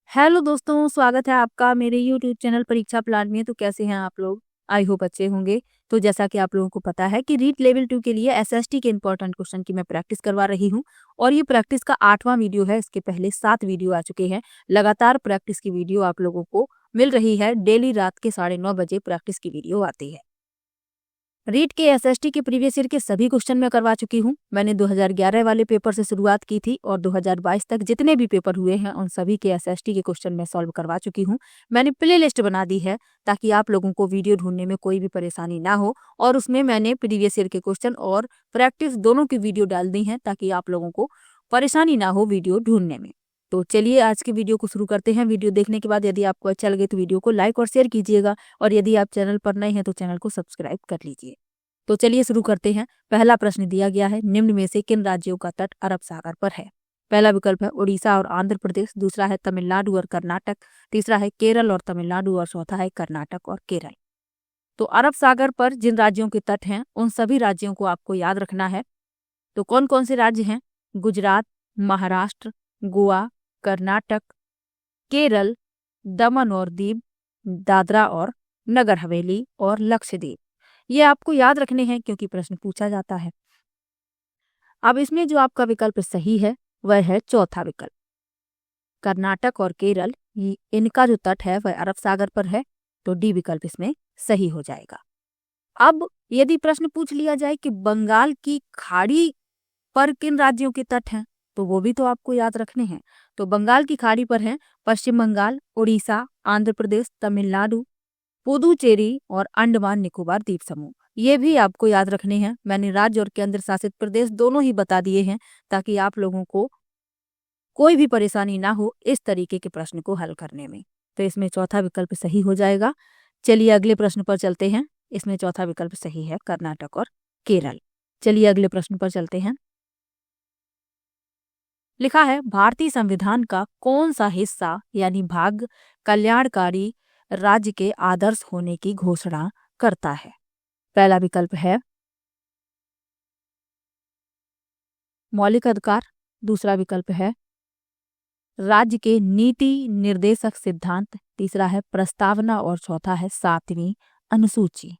Hello दोस्तों, स्वागत है आपका मेरे यूट्यूब चैनल परीक्षा प्लान में। तो कैसे हैं आप लोग? आई होप अच्छे होंगे। तो जैसा कि आप लोगों को पता है कि रीट लेवल 2 के लिए एसएसटी के इंपॉर्टेंट क्वेश्चन की मैं प्रैक्टिस करवा रही हूं और ये प्रैक्टिस का 8वां वीडियो है। इसके पहले 7 वीडियो आ चुके हैं। लगातार प्रैक्टिस की वीडियो आप लोगों को मिल रही है। डेली रात के 9:30 बजे प्रैक्टिस की वीडियो आती है। रीट के एसएसटी के प्रीवियस ईयर के सभी क्वेश्चन मैं करवा चुकी हूँ। मैंने 2011 वाले पेपर से शुरुआत की थी और 2022 तक जितने भी पेपर हुए हैं उन सभी के एसएसटी के क्वेश्चन मैं सॉल्व करवा चुकी हूँ। मैंने प्ले लिस्ट बना दी है ताकि आप लोगों को वीडियो ढूंढने में कोई भी परेशानी ना हो, और उसमें मैंने प्रीवियस ईयर के क्वेश्चन और प्रैक्टिस दोनों की वीडियो डाल दी है ताकि आप लोगों को परेशानी ना हो वीडियो ढूंढने में। तो चलिए आज की वीडियो को शुरू करते हैं। वीडियो देखने के बाद यदि आपको अच्छा लगे तो वीडियो को लाइक और शेयर कीजिएगा, और यदि आप चैनल पर नए हैं तो चैनल को सब्सक्राइब कर लीजिए। तो चलिए शुरू करते हैं। पहला प्रश्न दिया गया है, निम्न में से किन राज्यों का तट अरब सागर पर है? पहला विकल्प है उड़ीसा और आंध्र प्रदेश, दूसरा है तमिलनाडु और कर्नाटक, तीसरा है केरल और तमिलनाडु, और चौथा है कर्नाटक और केरल। तो अरब सागर पर जिन राज्यों के तट हैं उन सभी राज्यों को आपको याद रखना है। तो कौन कौन से राज्य हैं? गुजरात, महाराष्ट्र, गोवा, कर्नाटक, केरल, दमन और दीव, दादरा और नगर हवेली और लक्षद्वीप। ये आपको याद रखने हैं क्योंकि प्रश्न पूछा जाता है। अब इसमें जो आपका विकल्प सही है वह है चौथा विकल्प। कर्नाटक और केरल इनका जो तट है वह अरब सागर पर है, तो डी विकल्प इसमें सही हो जाएगा। अब यदि प्रश्न पूछ लिया जाए कि बंगाल की खाड़ी पर किन राज्यों के तट हैं, तो वो भी तो आपको याद रखने हैं। तो बंगाल की खाड़ी पर हैं पश्चिम बंगाल, उड़ीसा, आंध्र प्रदेश, तमिलनाडु, पुदुचेरी और अंडमान निकोबार द्वीप समूह। ये भी आपको याद रखने हैं। मैंने राज्य और केंद्र शासित प्रदेश दोनों ही बता दिए हैं ताकि आप लोगों को कोई भी परेशानी ना हो इस तरीके के प्रश्न को हल करने में। तो इसमें चौथा विकल्प सही हो जाएगा। चलिए अगले प्रश्न पर चलते हैं। इसमें चौथा विकल्प सही है, कर्नाटक और केरल। चलिए अगले प्रश्न पर चलते हैं। लिखा है, भारतीय संविधान का कौन सा हिस्सा यानी भाग कल्याणकारी राज्य के आदर्श होने की घोषणा करता है? पहला विकल्प है मौलिक अधिकार, दूसरा विकल्प है राज्य के नीति निर्देशक सिद्धांत, तीसरा है प्रस्तावना और चौथा है 7वीं अनुसूची।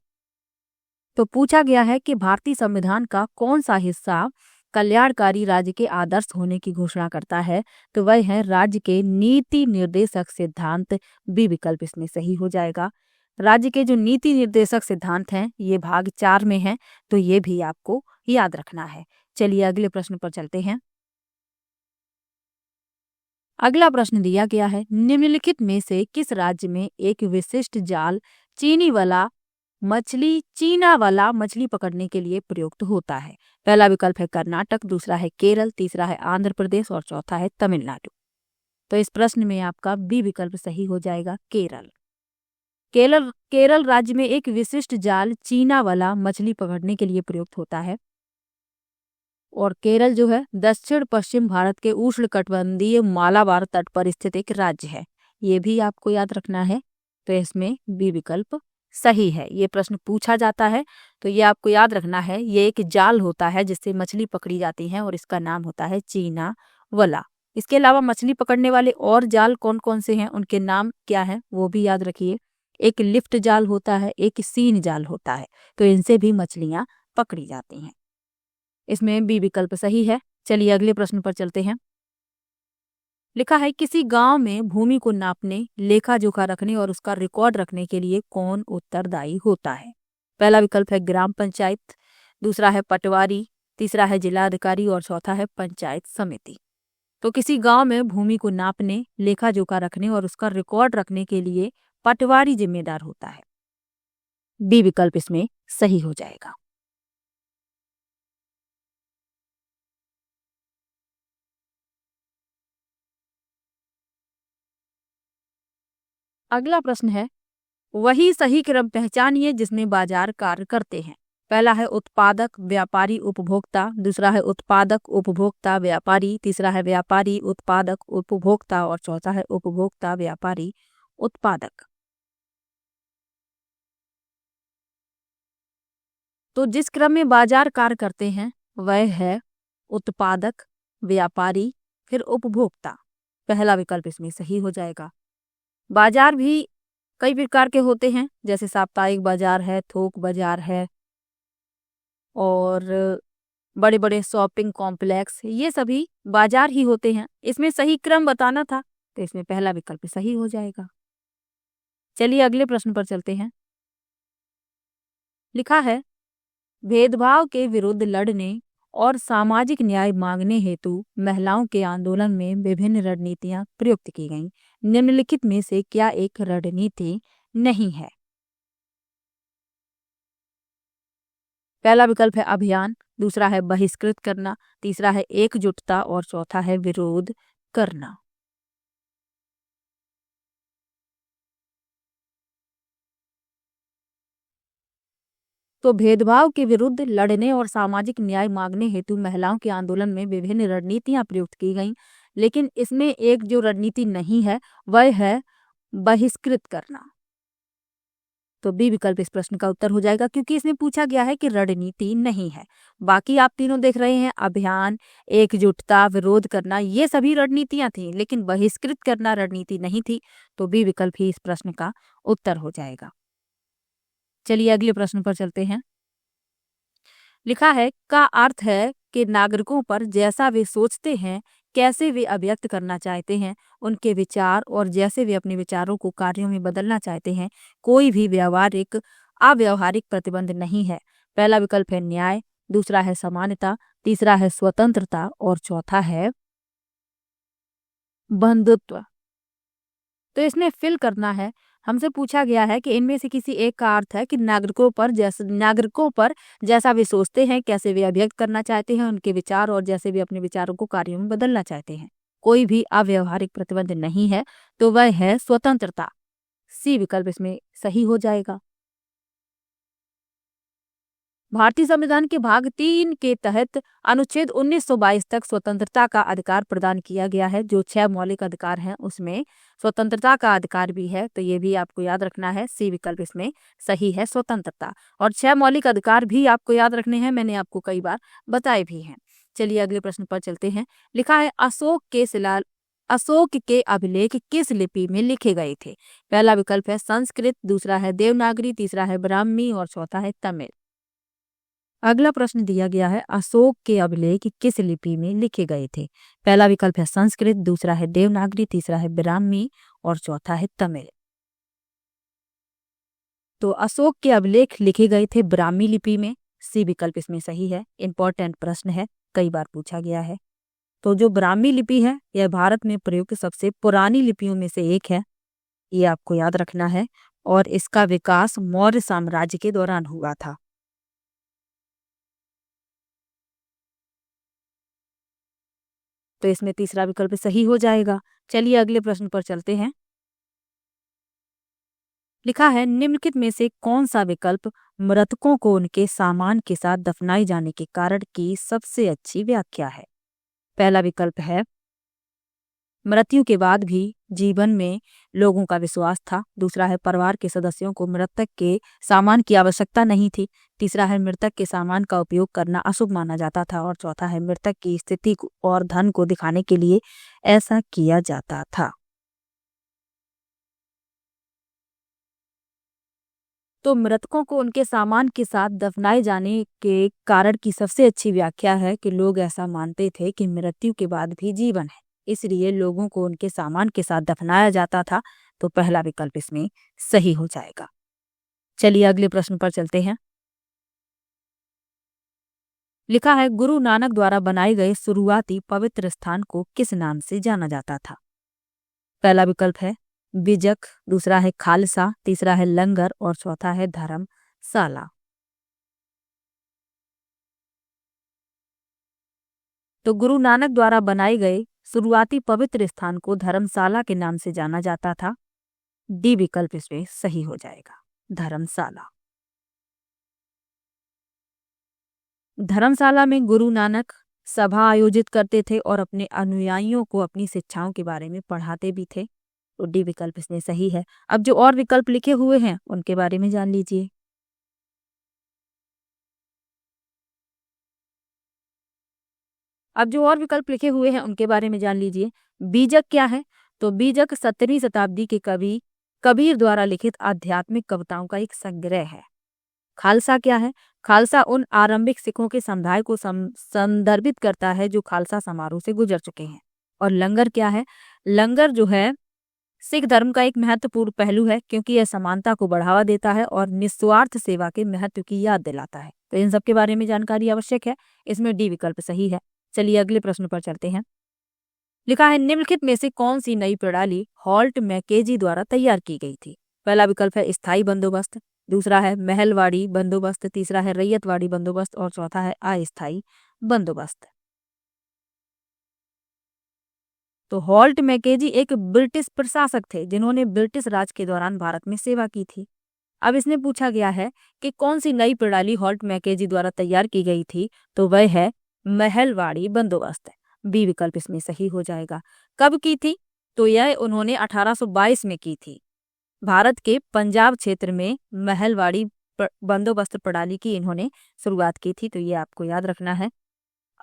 तो पूछा गया है कि भारतीय संविधान का कौन सा हिस्सा कल्याणकारी राज्य के आदर्श होने की घोषणा करता है, तो वह है राज्य के नीति निर्देशक सिद्धांत। बी विकल्प इसमें सही हो जाएगा। राज्य के जो नीति निर्देशक सिद्धांत हैं ये भाग 4 में हैं, तो ये भी आपको याद रखना है। चलिए अगले प्रश्न पर चलते हैं। अगला प्रश्न दिया गया है, निम्नलिखित में से किस राज्य में एक विशिष्ट जाल चीना वाला मछली पकड़ने के लिए प्रयुक्त होता है? पहला विकल्प है कर्नाटक, दूसरा है केरल, तीसरा है आंध्र प्रदेश और चौथा है तमिलनाडु। तो इस प्रश्न में आपका बी विकल्प सही हो जाएगा, केरल। केरल राज्य में एक विशिष्ट जाल चीना वाला मछली पकड़ने के लिए प्रयुक्त होता है, और केरल जो है दक्षिण पश्चिम भारत के उष्णकटिबंधीय मालाबार तट पर स्थित एक राज्य है। ये भी आपको याद रखना है। तो इसमें बी विकल्प सही है। ये प्रश्न पूछा जाता है तो ये आपको याद रखना है। ये एक जाल होता है जिससे मछली पकड़ी जाती है और इसका नाम होता है चीना वला। इसके अलावा मछली पकड़ने वाले और जाल कौन कौन से हैं, उनके नाम क्या है वो भी याद रखिए। एक लिफ्ट जाल होता है, एक सीन जाल होता है, तो इनसे भी मछलियां पकड़ी जाती हैं। इसमें बी विकल्प सही है। चलिए अगले प्रश्न पर चलते हैं। लिखा है, किसी गांव में भूमि को नापने, लेखा जोखा रखने और उसका रिकॉर्ड रखने के लिए कौन उत्तरदायी होता है? पहला विकल्प है ग्राम पंचायत, दूसरा है पटवारी, तीसरा है जिलाधिकारी और चौथा है पंचायत समिति। तो किसी गांव में भूमि को नापने, लेखा जोखा रखने और उसका रिकॉर्ड रखने के लिए पटवारी जिम्मेदार होता है। डी विकल्प इसमें सही हो जाएगा। अगला प्रश्न है, वही सही क्रम पहचानिए जिसमें बाजार कार्य करते हैं। पहला है उत्पादक, व्यापारी, उपभोक्ता, दूसरा है उत्पादक, उपभोक्ता, व्यापारी, तीसरा है व्यापारी, उत्पादक, उपभोक्ता और चौथा है उपभोक्ता, व्यापारी, उत्पादक। तो जिस क्रम में बाजार कार्य करते हैं वह है उत्पादक, व्यापारी, फिर उपभोक्ता। पहला विकल्प इसमें सही हो जाएगा। बाजार भी कई प्रकार के होते हैं, जैसे साप्ताहिक बाजार है, थोक बाजार है और बड़े बड़े शॉपिंग कॉम्प्लेक्स, ये सभी बाजार ही होते हैं। इसमें सही क्रम बताना था तो इसमें पहला विकल्प सही हो जाएगा। चलिए अगले प्रश्न पर चलते हैं। लिखा है भेदभाव के विरुद्ध लड़ने और सामाजिक न्याय मांगने हेतु महिलाओं के आंदोलन में विभिन्न रणनीतियां प्रयुक्त की गईं। निम्नलिखित में से क्या एक रणनीति नहीं है? पहला विकल्प है अभियान, दूसरा है बहिष्कृत करना, तीसरा है एकजुटता और चौथा है विरोध करना। तो भेदभाव के विरुद्ध लड़ने और सामाजिक न्याय मांगने हेतु महिलाओं के आंदोलन में विभिन्न रणनीतियां प्रयुक्त की गईं, लेकिन इसमें एक जो रणनीति नहीं है वह है बहिष्कृत करना। तो बी विकल्प इस प्रश्न का उत्तर हो जाएगा, क्योंकि इसमें पूछा गया है कि रणनीति नहीं है। बाकी आप तीनों देख रहे हैं, अभियान, एकजुटता, विरोध करना, ये सभी रणनीतियां थी, लेकिन बहिष्कृत करना रणनीति नहीं थी। तो बी विकल्प ही इस प्रश्न का उत्तर हो जाएगा। चलिए अगले प्रश्न पर चलते हैं। लिखा है का अर्थ है कि नागरिकों पर जैसा वे सोचते हैं, कैसे वे अभिव्यक्त करना चाहते हैं, उनके विचार और जैसे वे अपने विचारों को कार्यों में बदलना चाहते हैं, कोई भी व्यावहारिक अव्यावहारिक प्रतिबंध नहीं है। पहला विकल्प है न्याय, दूसरा है समानता, तीसरा है स्वतंत्रता और चौथा है बंधुत्व। तो इसमें फिल करना है। हमसे पूछा गया है कि इनमें से किसी एक का अर्थ है कि नागरिकों पर जैसा वे सोचते हैं, कैसे वे अभिव्यक्त करना चाहते हैं, उनके विचार और जैसे वे अपने विचारों को कार्यों में बदलना चाहते हैं, कोई भी अव्यावहारिक प्रतिबंध नहीं है। तो वह है स्वतंत्रता। सी विकल्प इसमें सही हो जाएगा। भारतीय संविधान के भाग 3 के तहत अनुच्छेद 1922 तक स्वतंत्रता का अधिकार प्रदान किया गया है। जो 6 मौलिक अधिकार हैं उसमें स्वतंत्रता का अधिकार भी है, तो ये भी आपको याद रखना है। सी विकल्प इसमें सही है, स्वतंत्रता। और 6 मौलिक अधिकार भी आपको याद रखने हैं, मैंने आपको कई बार बताए भी हैं। चलिए अगले प्रश्न पर चलते हैं। लिखा है अशोक के अभिलेख किस लिपि में लिखे गए थे? पहला विकल्प है संस्कृत, दूसरा है देवनागरी, तीसरा है ब्राह्मी और चौथा है तमिल। अगला प्रश्न दिया गया है अशोक के अभिलेख किस लिपि में लिखे गए थे? पहला विकल्प है संस्कृत, दूसरा है देवनागरी, तीसरा है ब्राह्मी और चौथा है तमिल। तो अशोक के अभिलेख लिखे गए थे ब्राह्मी लिपि में। सी विकल्प इसमें सही है। इंपॉर्टेंट प्रश्न है, कई बार पूछा गया है। तो जो ब्राह्मी लिपि है यह भारत में प्रयुक्त सबसे पुरानी लिपियों में से एक है, ये आपको याद रखना है। और इसका विकास मौर्य साम्राज्य के दौरान हुआ था। तो इसमें तीसरा विकल्प सही हो जाएगा। चलिए अगले प्रश्न पर चलते हैं। लिखा है निम्नलिखित में से कौन सा विकल्प मृतकों को उनके सामान के साथ दफनाए जाने के कारण की सबसे अच्छी व्याख्या है? पहला विकल्प है मृत्यु के बाद भी जीवन में लोगों का विश्वास था, दूसरा है परिवार के सदस्यों को मृतक के सामान की आवश्यकता नहीं थी, तीसरा है मृतक के सामान का उपयोग करना अशुभ माना जाता था और चौथा है मृतक की स्थिति और धन को दिखाने के लिए ऐसा किया जाता था। तो मृतकों को उनके सामान के साथ दफनाए जाने के कारण की सबसे अच्छी व्याख्या है कि लोग ऐसा मानते थे कि मृत्यु के बाद भी जीवन है, इसलिए लोगों को उनके सामान के साथ दफनाया जाता था। तो पहला विकल्प इसमें सही हो जाएगा। चलिए अगले प्रश्न पर चलते हैं। लिखा है गुरु नानक द्वारा बनाए गए शुरुआती पवित्र स्थान को किस नाम से जाना जाता था? पहला विकल्प है बिजक, दूसरा है खालसा, तीसरा है लंगर और चौथा है धर्मशाला। तो गुरु नानक द्वारा बनाए गए शुरुआती पवित्र स्थान को धर्मशाला के नाम से जाना जाता था। डी विकल्प इसमें सही हो जाएगा, धर्मशाला। धर्मशाला में गुरु नानक सभा आयोजित करते थे और अपने अनुयायियों को अपनी शिक्षाओं के बारे में पढ़ाते भी थे। तो डी विकल्प इसमें सही है। अब जो और विकल्प लिखे हुए हैं उनके बारे में जान लीजिए। अब जो और विकल्प लिखे हुए हैं उनके बारे में जान लीजिए। बीजक क्या है? तो बीजक 17वीं शताब्दी के कवि कबीर द्वारा लिखित आध्यात्मिक कविताओं का एक संग्रह है। खालसा क्या है? खालसा उन आरंभिक सिखों के समुदाय को संदर्भित करता है जो खालसा समारोह से गुजर चुके हैं। और लंगर क्या है? लंगर जो है सिख धर्म का एक महत्वपूर्ण पहलू है, क्योंकि यह समानता को बढ़ावा देता है और निस्वार्थ सेवा के महत्व की याद दिलाता है। तो इन सब के बारे में जानकारी आवश्यक है। इसमें डी विकल्प सही है। चलिए अगले प्रश्न पर चलते हैं। लिखा है निम्नलिखित में से कौन सी नई प्रणाली हॉल्ट मैकेजी द्वारा तैयार की गई थी? पहला विकल्प है स्थायी बंदोबस्त, दूसरा है महलवाड़ी बंदोबस्त, तीसरा है रैयतवाड़ी बंदोबस्त और चौथा है अस्थायी बंदोबस्त। तो हॉल्ट मैकेजी एक ब्रिटिश प्रशासक थे जिन्होंने ब्रिटिश राज के दौरान भारत में सेवा की थी। अब इसमें पूछा गया है कि कौन सी नई प्रणाली हॉल्ट मैकेजी द्वारा तैयार की गई थी, तो वह है महलवाड़ी बंदोबस्त। बी विकल्प इसमें सही हो जाएगा। कब की थी? तो यह उन्होंने 1822 में की थी। भारत के पंजाब क्षेत्र में महलवाड़ी बंदोबस्त प्रणाली की इन्होंने शुरुआत की थी, तो ये आपको याद रखना है।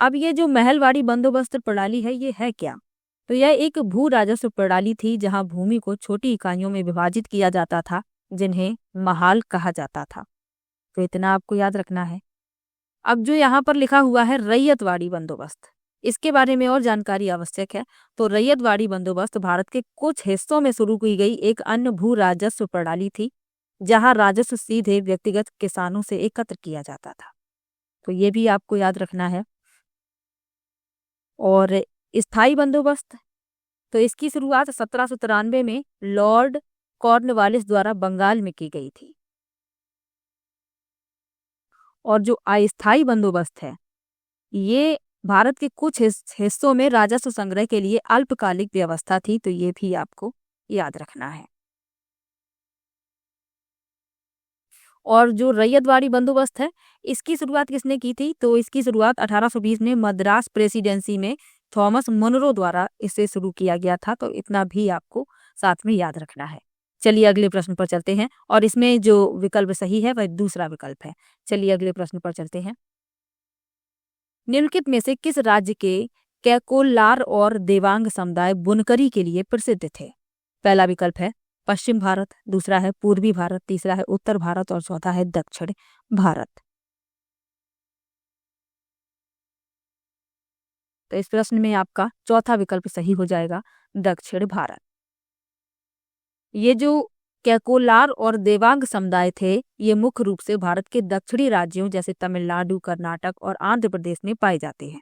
अब ये जो महलवाड़ी बंदोबस्त प्रणाली है ये है क्या? तो यह एक भू राजस्व प्रणाली थी जहां भूमि को छोटी इकाइयों में विभाजित किया जाता था जिन्हें महाल कहा जाता था। तो इतना आपको याद रखना है। अब जो यहाँ पर लिखा हुआ है रैयतवाड़ी बंदोबस्त, इसके बारे में और जानकारी आवश्यक है। तो रैयतवाड़ी बंदोबस्त भारत के कुछ हिस्सों में शुरू की गई एक अन्य भू राजस्व प्रणाली थी जहां राजस्व सीधे व्यक्तिगत किसानों से एकत्र किया जाता था। तो ये भी आपको याद रखना है। और स्थायी बंदोबस्त, तो इसकी शुरुआत 1793 में लॉर्ड कॉर्नवालिस द्वारा बंगाल में की गई थी। और जो अस्थायी बंदोबस्त है ये भारत के कुछ हिस्सों में राजस्व संग्रह के लिए अल्पकालिक व्यवस्था थी, तो ये भी आपको याद रखना है। और जो रैयतवाड़ी बंदोबस्त है इसकी शुरुआत किसने की थी? तो इसकी शुरुआत 1820 में मद्रास प्रेसिडेंसी में थॉमस मुनरो द्वारा इसे शुरू किया गया था। तो इतना भी आपको साथ में याद रखना है। चलिए अगले प्रश्न पर चलते हैं और इसमें जो विकल्प सही है वह दूसरा विकल्प है। चलिए अगले प्रश्न पर चलते हैं। निम्नलिखित में से किस राज्य के कैकोलार और देवांग समुदाय बुनकरी के लिए प्रसिद्ध थे? पहला विकल्प है पश्चिम भारत, दूसरा है पूर्वी भारत, तीसरा है उत्तर भारत और चौथा है दक्षिण भारत। तो इस प्रश्न में आपका चौथा विकल्प सही हो जाएगा, दक्षिण भारत। ये जो कैकोलार और देवांग समुदाय थे ये मुख्य रूप से भारत के दक्षिणी राज्यों जैसे तमिलनाडु, कर्नाटक और आंध्र प्रदेश में पाए जाते हैं।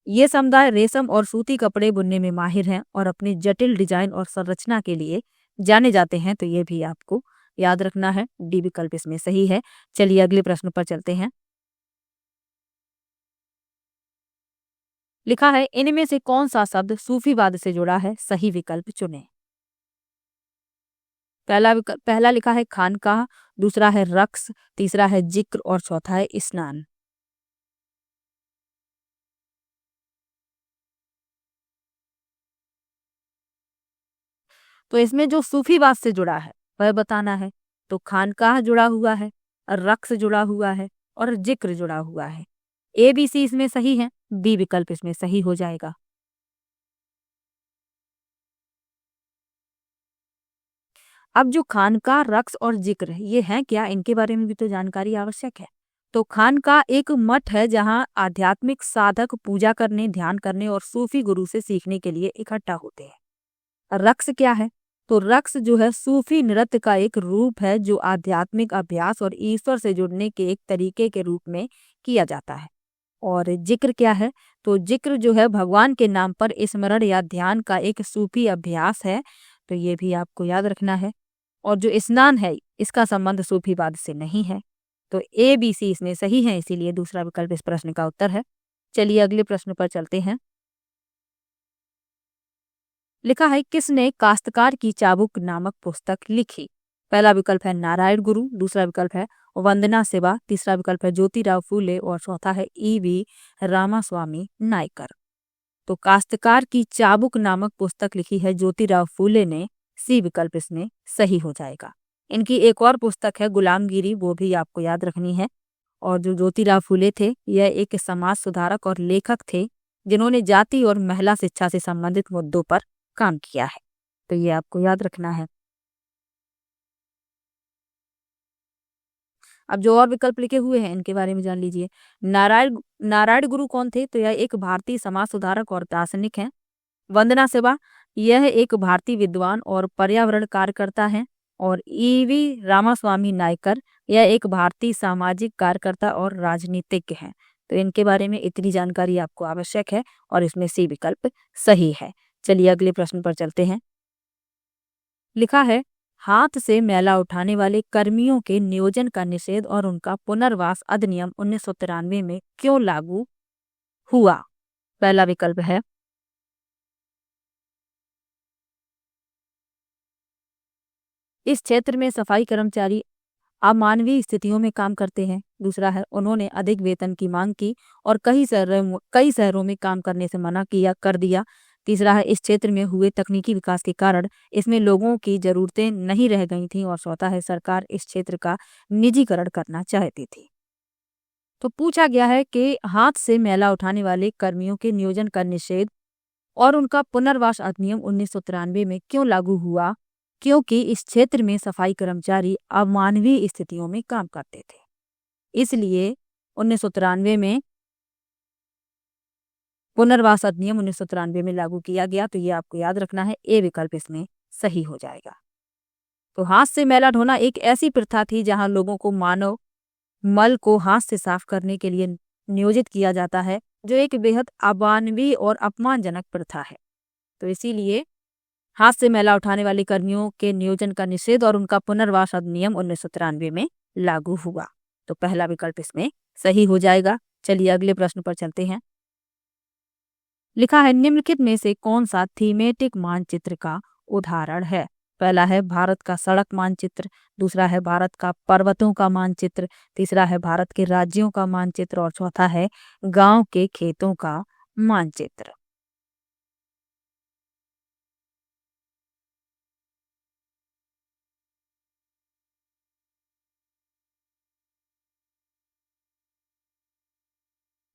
ये समुदाय रेशम और सूती कपड़े बुनने में माहिर हैं और अपनी जटिल डिजाइन और संरचना के लिए जाने जाते हैं। तो ये भी आपको याद रखना है। डी विकल्प इसमें सही है। चलिए अगले प्रश्न पर चलते हैं। लिखा है इनमें से कौन सा शब्द सूफीवाद से जुड़ा है? सही विकल्प चुनें। पहला लिखा है खानकाह, दूसरा है रक्स, तीसरा है जिक्र और चौथा है स्नान। तो इसमें जो सूफीवाद से जुड़ा है वह बताना है। तो खानकाह जुड़ा हुआ है, रक्स जुड़ा हुआ है और जिक्र जुड़ा हुआ है। ए बी सी इसमें सही है। बी विकल्प इसमें सही हो जाएगा। अब जो खानका, रक्स और जिक्र ये हैं क्या, इनके बारे में भी तो जानकारी आवश्यक है। तो खानका एक मठ है जहाँ आध्यात्मिक साधक पूजा करने, ध्यान करने और सूफी गुरु से सीखने के लिए इकट्ठा होते हैं। रक्स क्या है? तो रक्स जो है सूफी नृत्य का एक रूप है जो आध्यात्मिक अभ्यास और ईश्वर से जुड़ने के एक तरीके के रूप में किया जाता है। और जिक्र क्या है? तो जिक्र जो है भगवान के नाम पर स्मरण या ध्यान का एक सूफी अभ्यास है। तो ये भी आपको याद रखना है। और जो स्नान है इसका संबंध सूफीवाद से नहीं है। तो ए बी सी इसमें सही है, इसीलिए दूसरा विकल्प इस प्रश्न का उत्तर है। चलिए अगले प्रश्न पर चलते हैं। लिखा है किसने काश्तकार की चाबुक नामक पुस्तक लिखी? पहला विकल्प है नारायण गुरु, दूसरा विकल्प है वंदना शिवा, तीसरा विकल्प है ज्योतिराव फूले और चौथा है ईवी रामास्वामी नायकर। तो काश्तकार की चाबुक नामक पुस्तक लिखी है ज्योतिराव फूले ने। सी विकल्प इसमें सही हो जाएगा। इनकी एक और पुस्तक है गुलामगिरी, वो भी आपको याद रखनी है। और जो ज्योतिराव फूले थे यह एक समाज सुधारक और लेखक थे जिन्होंने जाति और महिला शिक्षा से संबंधित मुद्दों पर काम किया है। तो ये आपको याद रखना है। अब जो और विकल्प लिखे हुए हैं इनके बारे में जान लीजिए। नारायण नारायण गुरु कौन थे? तो यह एक भारतीय समाज सुधारक और दार्शनिक हैं। वंदना शिवा, यह एक भारतीय विद्वान और पर्यावरण कार्यकर्ता हैं। और ईवी रामास्वामी नायकर, यह एक भारतीय सामाजिक कार्यकर्ता और राजनीतिज्ञ हैं। तो इनके बारे में इतनी जानकारी आपको आवश्यक है और इसमें सी विकल्प सही है। चलिए अगले प्रश्न पर चलते हैं। लिखा है, हाथ से मैला उठाने वाले कर्मियों के नियोजन का निषेध और उनका पुनर्वास अधिनियम 1993 में क्यों लागू हुआ? पहला विकल्प है इस क्षेत्र में सफाई कर्मचारी अमानवीय स्थितियों में काम करते हैं। दूसरा है उन्होंने अधिक वेतन की मांग की और कई शहरों में काम करने से मना किया कर दिया। तीसरा है इस क्षेत्र में हुए तकनीकी विकास के कारण इसमें लोगों की जरूरतें नहीं रह गई थीं। और चौथा है सरकार इस क्षेत्र का निजीकरण करना चाहती थी। तो पूछा गया है कि हाथ से मैला उठाने वाले कर्मियों के नियोजन का निषेध और उनका पुनर्वास अधिनियम 1993 में क्यों लागू हुआ? क्योंकि इस क्षेत्र में सफाई कर्मचारी अमानवीय स्थितियों में काम करते थे, इसलिए 1993 में पुनर्वास अधिनियम 1993 में लागू किया गया। तो ये आपको याद रखना है, ए विकल्प इसमें सही हो जाएगा। तो हाथ से मैला धोना एक ऐसी प्रथा थी जहां लोगों को मानव मल को हाथ से साफ करने के लिए नियोजित किया जाता है, जो एक बेहद अमानवीय और अपमानजनक प्रथा है। तो इसीलिए हाथ से मैला उठाने वाले कर्मियों के नियोजन का निषेध और उनका पुनर्वास अधिनियम 1993 में लागू हुआ। तो पहला विकल्प इसमें सही हो जाएगा। चलिए अगले प्रश्न पर चलते हैं। लिखा है, निम्नलिखित में से कौन सा थीमेटिक मानचित्र का उदाहरण है? पहला है भारत का सड़क मानचित्र, दूसरा है भारत का पर्वतों का मानचित्र, तीसरा है भारत के राज्यों का मानचित्र और चौथा है गांव के खेतों का मानचित्र।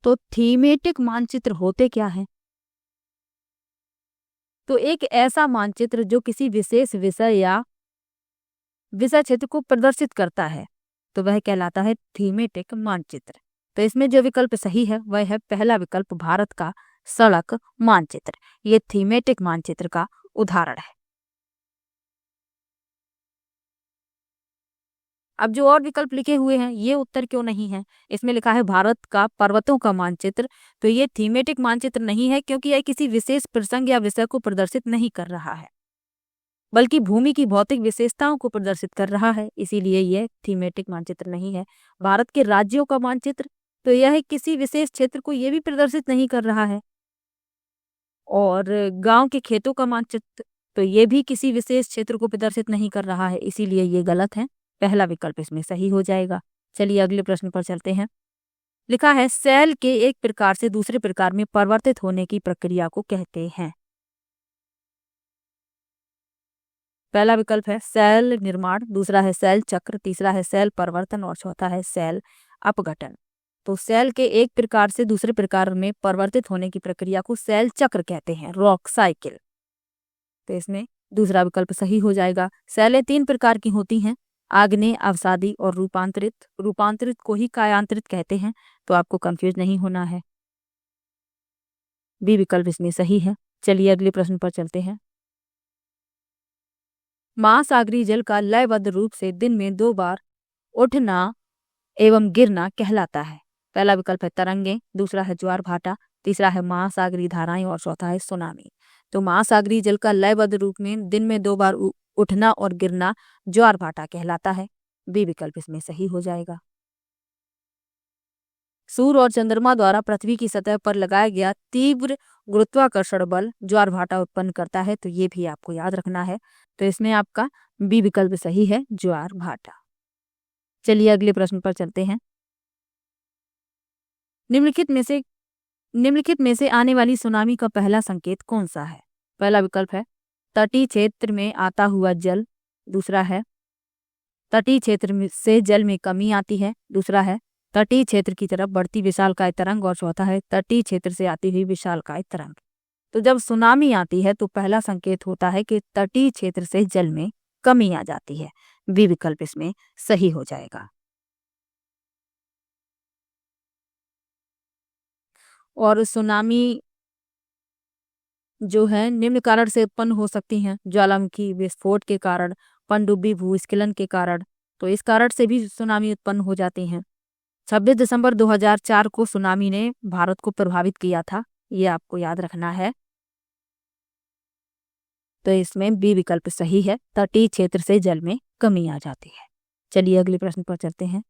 तो थीमेटिक मानचित्र होते क्या है? तो एक ऐसा मानचित्र जो किसी विशेष विषय या विषय क्षेत्र को प्रदर्शित करता है, तो वह कहलाता है थीमेटिक मानचित्र। तो इसमें जो विकल्प सही है वह है पहला विकल्प भारत का सड़क मानचित्र। ये थीमेटिक मानचित्र का उदाहरण है। अब जो और विकल्प लिखे हुए हैं ये उत्तर क्यों नहीं है? इसमें लिखा है भारत का पर्वतों का मानचित्र, तो ये थीमेटिक मानचित्र नहीं है क्योंकि यह किसी विशेष प्रसंग या विषय को प्रदर्शित नहीं कर रहा है, बल्कि भूमि की भौतिक विशेषताओं को प्रदर्शित कर रहा है, इसीलिए यह थीमेटिक मानचित्र नहीं है। भारत के राज्यों का मानचित्र, तो यह किसी विशेष क्षेत्र को यह भी प्रदर्शित नहीं कर रहा है। और गांव के खेतों का मानचित्र, तो ये भी किसी विशेष क्षेत्र को प्रदर्शित नहीं कर रहा है, इसीलिए ये गलत है। पहला विकल्प इसमें सही हो जाएगा। चलिए अगले प्रश्न पर चलते हैं। लिखा है, सेल के एक प्रकार से दूसरे प्रकार में परिवर्तित होने की प्रक्रिया को कहते हैं। पहला विकल्प है सेल निर्माण, दूसरा है सेल चक्र, तीसरा है सेल परिवर्तन और चौथा है सेल अपघटन। तो सेल के एक प्रकार से दूसरे प्रकार में परिवर्तित होने की प्रक्रिया को सेल चक्र कहते हैं, रॉक साइकिल। तो इसमें दूसरा विकल्प सही हो जाएगा। सेलें 3 प्रकार की होती हैं, आग्नेय, अवसादी और रूपांतरित। रूपांतरित को ही कायांतरित कहते हैं, तो आपको कंफ्यूज नहीं होना है। बी विकल्प इसमें सही है। चलिए अगले प्रश्न पर चलते हैं। महासागरीय जल का लयबद्ध रूप से दिन में 2 बार उठना एवं गिरना कहलाता है। पहला विकल्प है तरंगे, दूसरा है ज्वार भाटा, तीसरा है महासागरीय धाराएं और चौथा है सुनामी। तो महासागरीय जल का लयबद्ध रूप में दिन में 2 बार उठना और गिरना ज्वार भाटा कहलाता है। बी विकल्प इसमें सही हो जाएगा। सूर्य और चंद्रमा द्वारा पृथ्वी की सतह पर लगाया गया तीव्र गुरुत्वाकर्षण बल ज्वार भाटा उत्पन्न करता है, तो ये भी आपको याद रखना है। तो इसमें आपका बी विकल्प सही है, ज्वार भाटा। चलिए अगले प्रश्न पर चलते हैं। निम्नलिखित में से आने वाली सुनामी का पहला संकेत कौन सा है? पहला विकल्प है तटीय क्षेत्र में आता हुआ जल, दूसरा है तटीय क्षेत्र से जल में कमी आती है, दूसरा है तटीय क्षेत्र की तरफ बढ़ती विशालकाय तरंग, और चौथा है तटीय क्षेत्र से आती हुई विशालकाय तरंग। तो जब सुनामी आती है तो पहला संकेत होता है कि तटीय क्षेत्र से जल में कमी आ जाती है। बी विकल्प इसमें सही हो जाएगा। और सुनामी जो है निम्न कारण से उत्पन्न हो सकती हैं: ज्वालामुखी विस्फोट के कारण, पनडुब्बी भूस्खलन के कारण। तो इस कारण से भी सुनामी उत्पन्न हो जाती हैं। 26 दिसंबर 2004 को सुनामी ने भारत को प्रभावित किया था, ये आपको याद रखना है। तो इसमें बी विकल्प सही है, तटीय क्षेत्र से जल में कमी आ जाती है। चलिए अगले प्रश्न पर चलते हैं।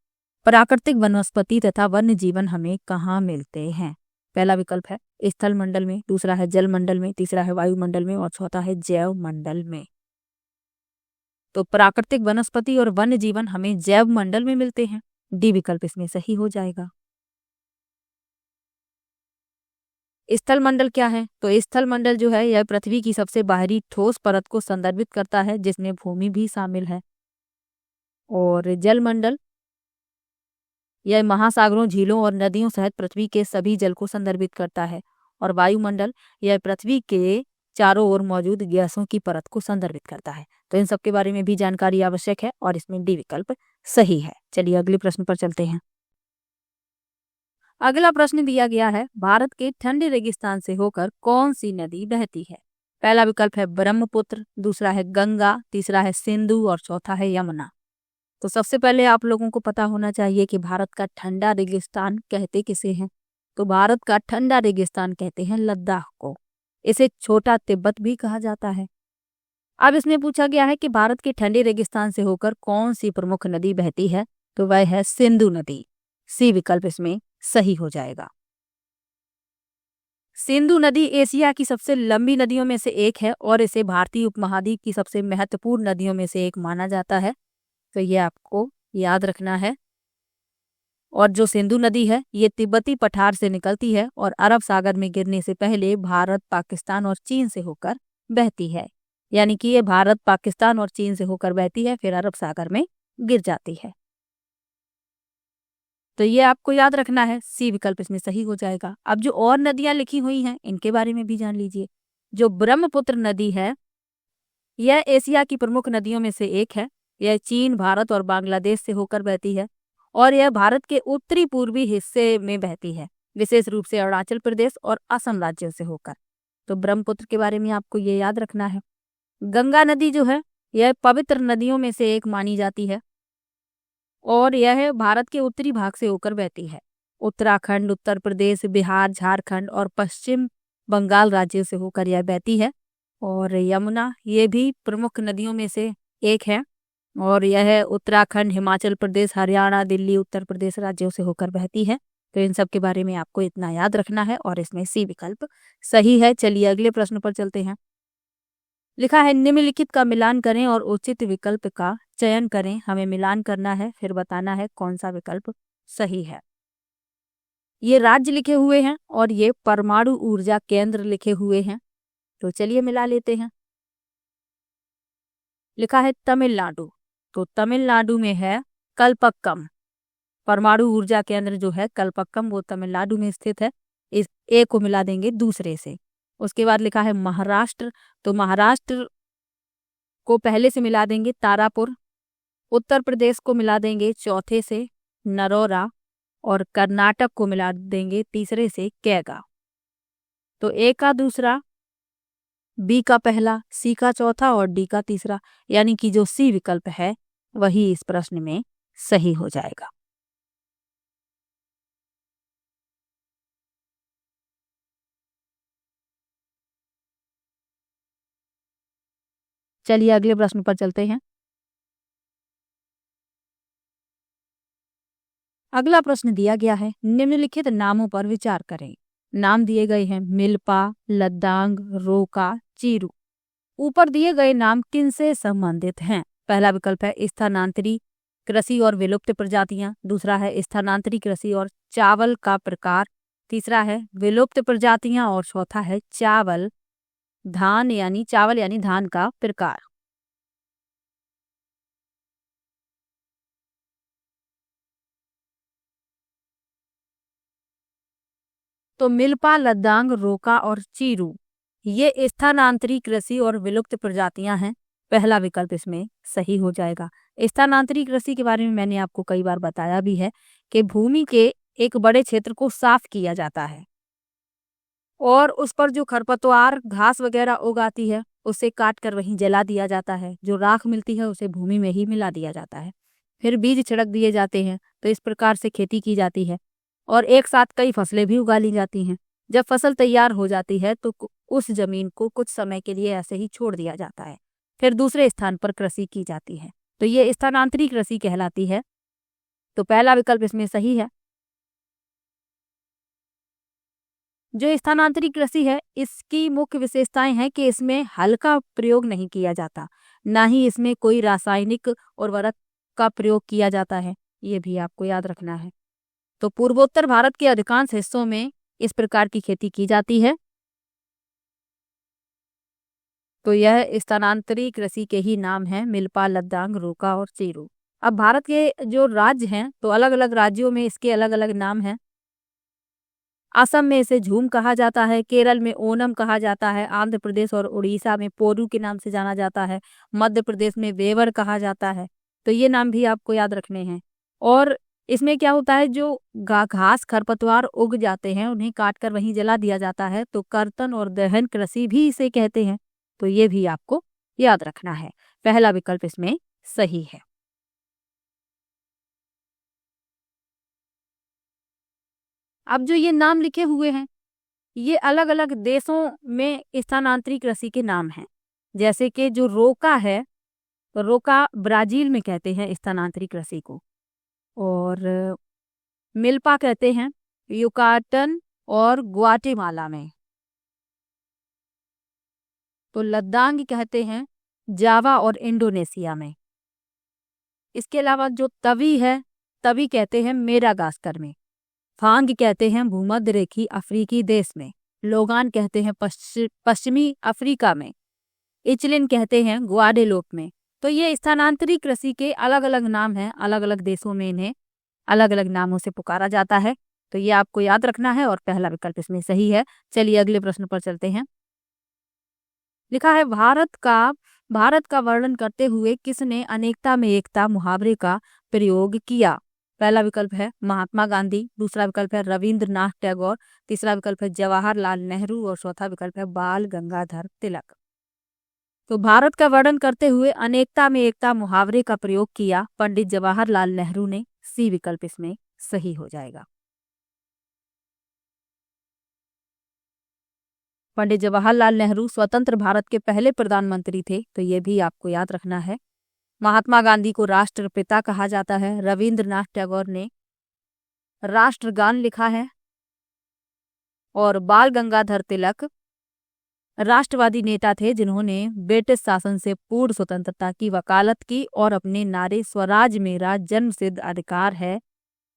प्राकृतिक वनस्पति तथा वन्य जीवन हमें कहाँ मिलते हैं? पहला विकल्प है स्थल मंडल में, दूसरा है जल मंडल में, तीसरा है वायुमंडल में और चौथा है जैव मंडल में। तो प्राकृतिक वनस्पति और वन्य जीवन हमें जैव मंडल में मिलते हैं। डी विकल्प इसमें सही हो जाएगा। स्थल मंडल क्या है? तो स्थल मंडल जो है यह पृथ्वी की सबसे बाहरी ठोस परत को संदर्भित करता है, जिसमें भूमि भी शामिल है। और जल मंडल यह महासागरों, झीलों और नदियों सहित पृथ्वी के सभी जल को संदर्भित करता है। और वायुमंडल यह पृथ्वी के चारों ओर मौजूद गैसों की परत को संदर्भित करता है। तो इन सब के बारे में भी जानकारी आवश्यक है और इसमें डी विकल्प सही है। चलिए अगले प्रश्न पर चलते हैं। अगला प्रश्न दिया गया है, भारत के ठंडे रेगिस्तान से होकर कौन सी नदी बहती है? पहला विकल्प है ब्रह्मपुत्र, दूसरा है गंगा, तीसरा है सिंधु और चौथा है यमुना। तो सबसे पहले आप लोगों को पता होना चाहिए कि भारत का ठंडा रेगिस्तान कहते किसे हैं। तो भारत का ठंडा रेगिस्तान कहते हैं लद्दाख को। इसे छोटा तिब्बत भी कहा जाता है। अब इसमें पूछा गया है कि भारत के ठंडे रेगिस्तान से होकर कौन सी प्रमुख नदी बहती है? तो वह है सिंधु नदी। सी विकल्प इसमें सही हो जाएगा। सिंधु नदी एशिया की सबसे लंबी नदियों में से एक है और इसे भारतीय उपमहाद्वीप की सबसे महत्वपूर्ण नदियों में से एक माना जाता है। तो ये आपको याद रखना है। और जो सिंधु नदी है ये तिब्बती पठार से निकलती है और अरब सागर में गिरने से पहले भारत, पाकिस्तान और चीन से होकर बहती है। यानी कि ये भारत, पाकिस्तान और चीन से होकर बहती है, फिर अरब सागर में गिर जाती है। तो ये आपको याद रखना है। सी विकल्प इसमें सही हो जाएगा। अब जो और नदियां लिखी हुई हैं इनके बारे में भी जान लीजिए। जो ब्रह्मपुत्र नदी है यह एशिया की प्रमुख नदियों में से एक है। यह चीन, भारत और बांग्लादेश से होकर बहती है और यह भारत के उत्तरी पूर्वी हिस्से में बहती है, विशेष रूप से अरुणाचल प्रदेश और असम राज्यों से होकर। तो ब्रह्मपुत्र के बारे में आपको ये याद रखना है। गंगा नदी जो है यह पवित्र नदियों में से एक मानी जाती है और यह भारत के उत्तरी भाग से होकर बहती है। उत्तराखंड, उत्तर प्रदेश, बिहार, झारखंड और पश्चिम बंगाल राज्यों से होकर यह बहती है। और यमुना ये भी प्रमुख नदियों में से एक है और यह उत्तराखंड, हिमाचल प्रदेश, हरियाणा, दिल्ली, उत्तर प्रदेश राज्यों से होकर बहती है। तो इन सब के बारे में आपको इतना याद रखना है और इसमें सी विकल्प सही है। चलिए अगले प्रश्न पर चलते हैं। लिखा है निम्नलिखित का मिलान करें और उचित विकल्प का चयन करें। हमें मिलान करना है, फिर बताना है कौन सा विकल्प सही है। ये राज्य लिखे हुए हैं और ये परमाणु ऊर्जा केंद्र लिखे हुए हैं। तो चलिए मिला लेते हैं। लिखा है तमिलनाडु, तो तमिलनाडु में है कल्पक्कम। परमाणु ऊर्जा केंद्र जो है कल्पक्कम वो तमिलनाडु में स्थित है। इस ए को मिला देंगे दूसरे से। उसके बाद लिखा है महाराष्ट्र, तो महाराष्ट्र को पहले से मिला देंगे तारापुर। उत्तर प्रदेश को मिला देंगे चौथे से नरोरा और कर्नाटक को मिला देंगे तीसरे से कैगा। तो ए का दूसरा, बी का पहला, सी का चौथा और डी का तीसरा, यानी कि जो सी विकल्प है वही इस प्रश्न में सही हो जाएगा। चलिए अगले प्रश्न पर चलते हैं। अगला प्रश्न दिया गया है निम्नलिखित नामों पर विचार करें। नाम दिए गए हैं मिल्पा, लद्दांग, रोका, चीरू। ऊपर दिए गए नाम किनसे संबंधित हैं? पहला विकल्प है स्थानांतरी कृषि और विलुप्त प्रजातियां, दूसरा है स्थानांतरी कृषि और चावल का प्रकार, तीसरा है विलुप्त प्रजातियां और चौथा है चावल यानी धान का प्रकार। तो मिल्पा, लद्दांग, रोका और चीरू ये स्थानांतरी कृषि और विलुप्त प्रजातियां हैं। पहला विकल्प इसमें सही हो जाएगा। स्थानांतरी कृषि के बारे में मैंने आपको कई बार बताया भी है कि भूमि के एक बड़े क्षेत्र को साफ किया जाता है और उस पर जो खरपतवार, घास वगैरह उगाती है उसे काट कर वहीं जला दिया जाता है। जो राख मिलती है उसे भूमि में ही मिला दिया जाता है, फिर बीज छिड़क दिए जाते हैं। तो इस प्रकार से खेती की जाती है और एक साथ कई फसलें भी उगा ली जाती हैं। जब फसल तैयार हो जाती है तो उस जमीन को कुछ समय के लिए ऐसे ही छोड़ दिया जाता है, फिर दूसरे स्थान पर कृषि की जाती है। तो ये स्थानांतरी कृषि कहलाती है। तो पहला विकल्प इसमें सही है। जो स्थानांतरी कृषि है इसकी मुख्य विशेषताएं हैं कि इसमें हल का प्रयोग नहीं किया जाता, ना ही इसमें कोई रासायनिक उर्वरक का प्रयोग किया जाता है। ये भी आपको याद रखना है। तो पूर्वोत्तर भारत के अधिकांश हिस्सों में इस प्रकार की खेती की जाती है। तो यह स्थानांतरी कृषि के ही नाम है, मिल्पा, लद्दांग, रोका और चीरू। अब भारत के जो राज्य हैं तो अलग अलग राज्यों में इसके अलग अलग नाम हैं। असम में इसे झूम कहा जाता है, केरल में ओनम कहा जाता है, आंध्र प्रदेश और उड़ीसा में पोरू के नाम से जाना जाता है, मध्य प्रदेश में वेवर कहा जाता है। तो ये नाम भी आपको याद रखने हैं। और इसमें क्या होता है, जो घास खरपतवार उग जाते हैं उन्हें काट कर वहीं जला दिया जाता है। तो कर्तन और दहन कृषि भी इसे कहते हैं। तो ये भी आपको याद रखना है। पहला विकल्प इसमें सही है। अब जो ये नाम लिखे हुए हैं ये अलग अलग देशों में स्थानांतरी कृषि के नाम हैं। जैसे कि जो रोका है तो रोका ब्राजील में कहते हैं स्थानांतरी कृषि को, और मिल्पा कहते हैं युकाटन और ग्वाटेमाला में। तो लद्दांग कहते हैं जावा और इंडोनेशिया में। इसके अलावा जो तवी है, तवी कहते हैं मेडागास्कर में। फांग कहते हैं भूमध्य रेखी अफ्रीकी देश में। लोगान कहते हैं पश्चिमी अफ्रीका में। इचलिन कहते हैं ग्वाडेलोप में। तो ये स्थानांतरी कृषि के अलग अलग नाम हैं। अलग अलग देशों में इन्हें अलग अलग नामों से पुकारा जाता है। तो ये आपको याद रखना है और पहला विकल्प इसमें सही है। चलिए अगले प्रश्न पर चलते हैं। लिखा है भारत का वर्णन करते हुए किसने अनेकता में एकता मुहावरे का प्रयोग किया। पहला विकल्प है महात्मा गांधी, दूसरा विकल्प है रविंद्रनाथ टैगोर, तीसरा विकल्प है जवाहरलाल नेहरू और चौथा विकल्प है बाल गंगाधर तिलक। तो भारत का वर्णन करते हुए अनेकता में एकता मुहावरे का प्रयोग किया पंडित जवाहरलाल नेहरू ने। सी विकल्प इसमें सही हो जाएगा। पंडित जवाहरलाल नेहरू स्वतंत्र भारत के पहले प्रधानमंत्री थे। तो ये भी आपको याद रखना है। महात्मा गांधी को राष्ट्रपिता कहा जाता है। रविंद्रनाथ टैगोर ने राष्ट्रगान लिखा है और बाल गंगाधर तिलक राष्ट्रवादी नेता थे जिन्होंने ब्रिटिश शासन से पूर्ण स्वतंत्रता की वकालत की और अपने नारे स्वराज मेरा जन्मसिद्ध अधिकार है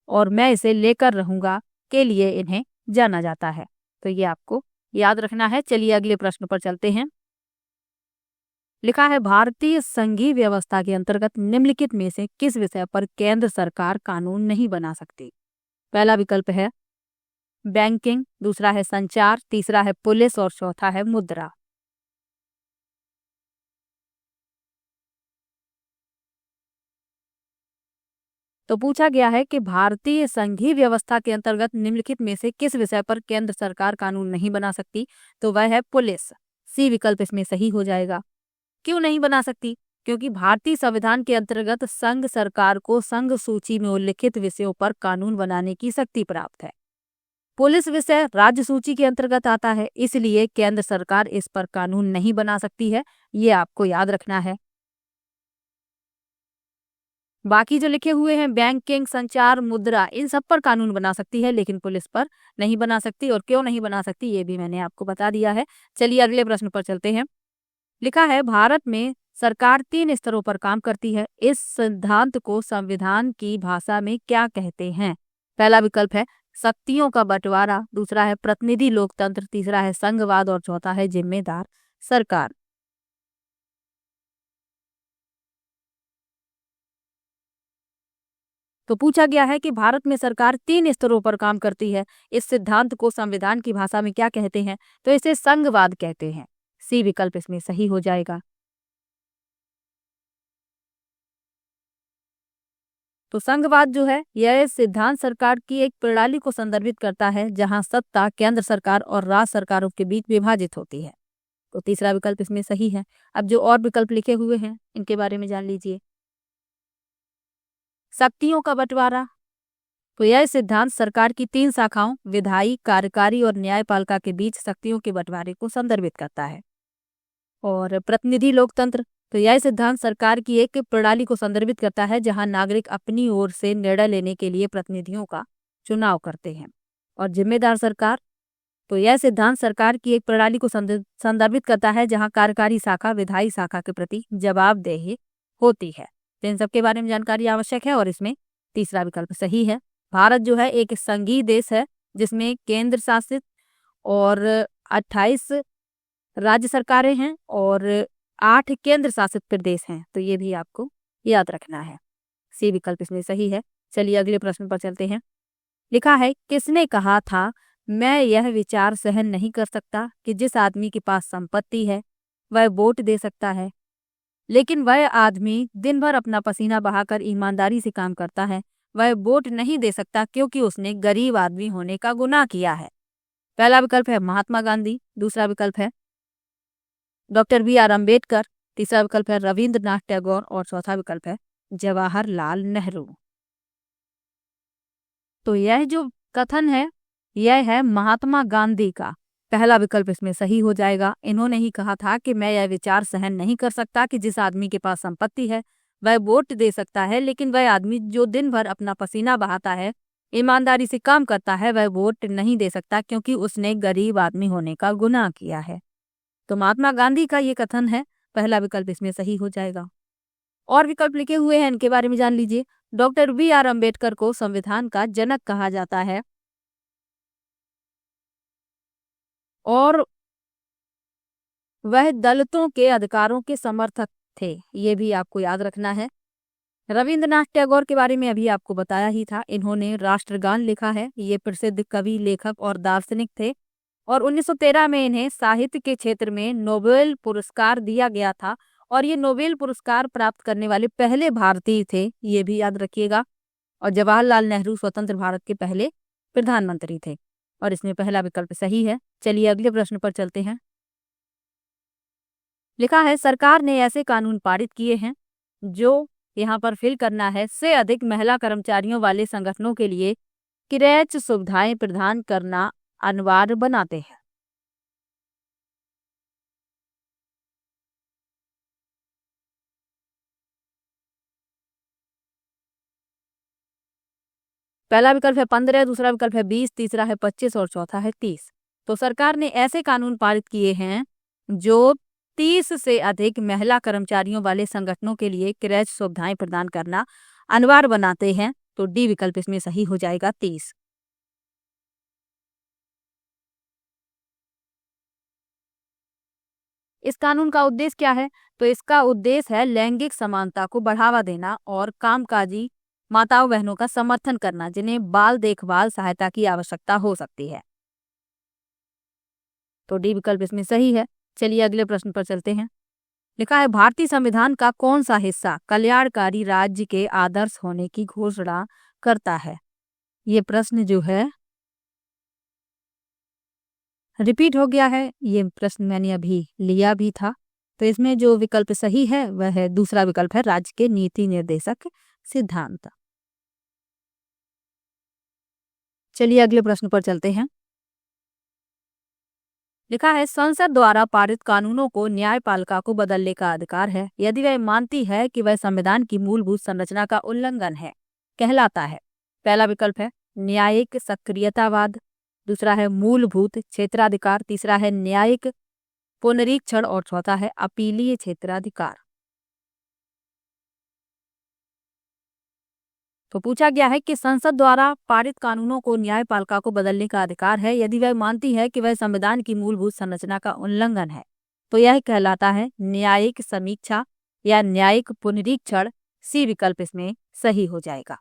और मैं इसे लेकर रहूंगा के लिए इन्हें जाना जाता है। तो ये आपको याद रखना है। चलिए अगले प्रश्न पर चलते हैं। लिखा है भारतीय संघीय व्यवस्था के अंतर्गत निम्नलिखित में से किस विषय पर केंद्र सरकार कानून नहीं बना सकती। पहला विकल्प है बैंकिंग, दूसरा है संचार, तीसरा है पुलिस और चौथा है मुद्रा। तो पूछा गया है कि भारतीय संघीय व्यवस्था के अंतर्गत निम्नलिखित में से किस विषय पर केंद्र सरकार कानून नहीं बना सकती। तो वह है पुलिस। सी विकल्प इसमें सही हो जाएगा। क्यों नहीं बना सकती? क्योंकि भारतीय संविधान के अंतर्गत संघ सरकार को संघ सूची में उल्लिखित विषयों पर कानून बनाने की शक्ति प्राप्त है। पुलिस विषय राज्य सूची के अंतर्गत आता है, इसलिए केंद्र सरकार इस पर कानून नहीं बना सकती है। ये आपको याद रखना है। बाकी जो लिखे हुए हैं बैंकिंग, संचार, मुद्रा, इन सब पर कानून बना सकती है लेकिन पुलिस पर नहीं बना सकती। और क्यों नहीं बना सकती ये भी मैंने आपको बता दिया है। चलिए अगले प्रश्न पर चलते हैं। लिखा है भारत में सरकार 3 स्तरों पर काम करती है। इस सिद्धांत को संविधान की भाषा में क्या कहते हैं। पहला विकल्प है शक्तियों का बंटवारा, दूसरा है प्रतिनिधि लोकतंत्र, तीसरा है संघवाद और चौथा है जिम्मेदार सरकार। तो पूछा गया है कि भारत में सरकार 3 स्तरों पर काम करती है। इस सिद्धांत को संविधान की भाषा में क्या कहते हैं? तो इसे संघवाद कहते हैं। सी विकल्प इसमें सही हो जाएगा। तो संघवाद जो है यह सिद्धांत सरकार की एक प्रणाली को संदर्भित करता है जहां सत्ता केंद्र सरकार और राज्य सरकारों के बीच विभाजित होती है। तो तीसरा विकल्प इसमें सही है। अब जो और विकल्प लिखे हुए हैं इनके बारे में जान लीजिए। शक्तियों का बंटवारा, तो यह सिद्धांत सरकार की 3 शाखाओं विधायी, कार्यकारी और न्यायपालिका के बीच शक्तियों के बंटवारे को संदर्भित करता है। और प्रतिनिधि लोकतंत्र, तो यह सिद्धांत सरकार की एक प्रणाली को संदर्भित करता है जहां नागरिक अपनी ओर से निर्णय लेने के लिए प्रतिनिधियों का चुनाव करते हैं। और जिम्मेदार सरकार, तो यह सिद्धांत सरकार की एक प्रणाली को संदर्भित करता है जहां कार्यकारी शाखा विधायी शाखा के प्रति जवाबदेही होती है। तो इन सबके बारे में जानकारी आवश्यक है और इसमें तीसरा विकल्प सही है। भारत जो है एक संघीय देश है जिसमें केंद्र शासित और 28 राज्य सरकारें हैं और 8 केंद्र शासित प्रदेश हैं। तो ये भी आपको याद रखना है। सी विकल्प इसमें सही है। चलिए अगले प्रश्न पर चलते हैं। लिखा है, किसने कहा था मैं यह विचार सहन नहीं कर सकता कि जिस आदमी के पास संपत्ति है वह वोट दे सकता है, लेकिन वह आदमी दिन भर अपना पसीना बहाकर ईमानदारी से काम करता है, वह वोट नहीं दे सकता क्योंकि उसने गरीब आदमी होने का गुनाह किया है। पहला विकल्प है महात्मा गांधी, दूसरा विकल्प है डॉक्टर बी.आर. अम्बेडकर, तीसरा विकल्प है रविंद्रनाथ टैगोर और चौथा विकल्प है जवाहरलाल नेहरू। तो यह जो कथन है यह है महात्मा गांधी का। पहला विकल्प इसमें सही हो जाएगा। इन्होंने ही कहा था कि मैं यह विचार सहन नहीं कर सकता कि जिस आदमी के पास संपत्ति है वह वोट दे सकता है, लेकिन वह आदमी जो दिन भर अपना पसीना बहाता है, ईमानदारी से काम करता है, वह वोट नहीं दे सकता क्योंकि उसने गरीब आदमी होने का गुनाह किया है। तो महात्मा गांधी का ये कथन है। पहला विकल्प इसमें सही हो जाएगा। और विकल्प लिखे हुए हैं, इनके बारे में जान लीजिए। Doctor B R. अम्बेडकर को संविधान का जनक कहा जाता है और वह दलितों के अधिकारों के समर्थक थे, ये भी आपको याद रखना है। रविंद्रनाथ टैगोर के बारे में अभी आपको बताया ही था, इन्होंने राष्ट्रगान लिखा है। ये प्रसिद्ध कवि, लेखक और दार्शनिक थे और 1913 में इन्हें साहित्य के क्षेत्र में नोबेल पुरस्कार दिया गया था और ये नोबेल पुरस्कार प्राप्त करने वाले पहले भारतीय थे, ये भी याद रखिएगा। और जवाहरलाल नेहरू स्वतंत्र भारत के पहले प्रधानमंत्री थे और इसमें पहला विकल्प सही है। चलिए अगले प्रश्न पर चलते हैं। लिखा है, सरकार ने ऐसे कानून पारित किए हैं जो यहाँ पर फिल करना है से अधिक महिला कर्मचारियों वाले संगठनों के लिए क्रैच सुविधाएं प्रदान करना अनिवार्य बनाते हैं। पहला विकल्प है 15, दूसरा विकल्प है 20, तीसरा है 25 और चौथा है 30। तो सरकार ने ऐसे कानून पारित किए हैं जो 30 से अधिक महिला कर्मचारियों वाले संगठनों के लिए क्रैच सुविधाएं प्रदान करना अनिवार्य बनाते हैं। तो डी विकल्प इसमें सही हो जाएगा, 30। इस कानून का उद्देश्य क्या है? तो इसका उद्देश्य है लैंगिक समानता को बढ़ावा देना और कामकाजी माताओं बहनों का समर्थन करना जिन्हें बाल देखभाल सहायता की आवश्यकता हो सकती है। तो डी विकल्प इसमें सही है। चलिए अगले प्रश्न पर चलते हैं। लिखा है, भारतीय संविधान का कौन सा हिस्सा कल्याणकारी राज्य के आदर्श होने की घोषणा करता है? ये प्रश्न जो है रिपीट हो गया है। ये प्रश्न मैंने अभी लिया भी था। तो इसमें जो विकल्प सही है वह है दूसरा विकल्प है राज्य के नीति निर्देशक सिद्धांत। चलिए अगले प्रश्न पर चलते हैं। लिखा है, संसद द्वारा पारित कानूनों को न्यायपालिका को बदलने का अधिकार है यदि वह मानती है कि वह संविधान की मूलभूत संरचना का उल्लंघन है कहलाता है। पहला विकल्प है न्यायिक सक्रियतावाद, दूसरा है मूलभूत क्षेत्राधिकार, तीसरा है न्यायिक पुनरीक्षण और चौथा है अपीलीय क्षेत्राधिकार। तो पूछा गया है कि संसद द्वारा पारित कानूनों को न्यायपालिका को बदलने का अधिकार है यदि वह मानती है कि वह संविधान की मूलभूत संरचना का उल्लंघन है। तो यह कहलाता है न्यायिक समीक्षा या न्यायिक पुनरीक्षण। सी विकल्प इसमें सही हो जाएगा।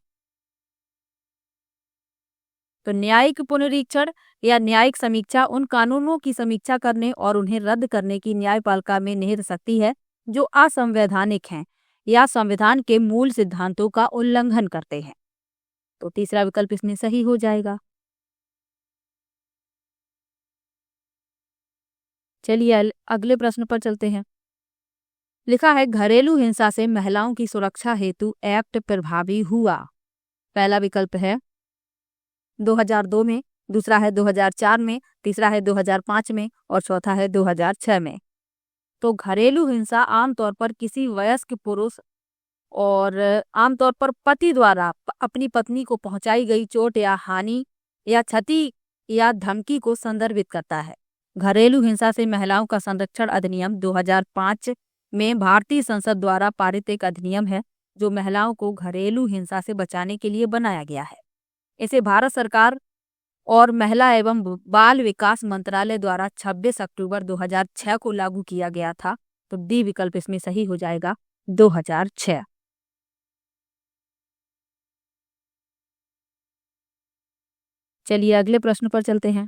तो न्यायिक पुनरीक्षण या न्यायिक समीक्षा उन कानूनों की समीक्षा करने और उन्हें रद्द करने की न्यायपालिका में निहित शक्ति है जो असंवैधानिक हैं या संविधान के मूल सिद्धांतों का उल्लंघन करते हैं। तो तीसरा विकल्प इसमें सही हो जाएगा। चलिए अगले प्रश्न पर चलते हैं। लिखा है घरेलू हिंसा से महिलाओं की सुरक्षा हेतु एक्ट प्रभावी हुआ। पहला विकल्प है 2002 में, दूसरा है 2004 में, तीसरा है 2005 में और चौथा है 2006 में। तो घरेलू हिंसा आमतौर पर किसी वयस्क पुरुष और आमतौर पर पति द्वारा अपनी पत्नी को पहुंचाई गई चोट या हानि या क्षति या धमकी को संदर्भित करता है। घरेलू हिंसा से महिलाओं का संरक्षण अधिनियम 2005 में भारतीय संसद द्वारा पारित एक अधिनियम है जो महिलाओं को घरेलू हिंसा से बचाने के लिए बनाया गया है। इसे भारत सरकार और महिला एवं बाल विकास मंत्रालय द्वारा 26 अक्टूबर 2006 को लागू किया गया था। तो डी विकल्प इसमें सही हो जाएगा 2006। चलिए अगले प्रश्न पर चलते हैं।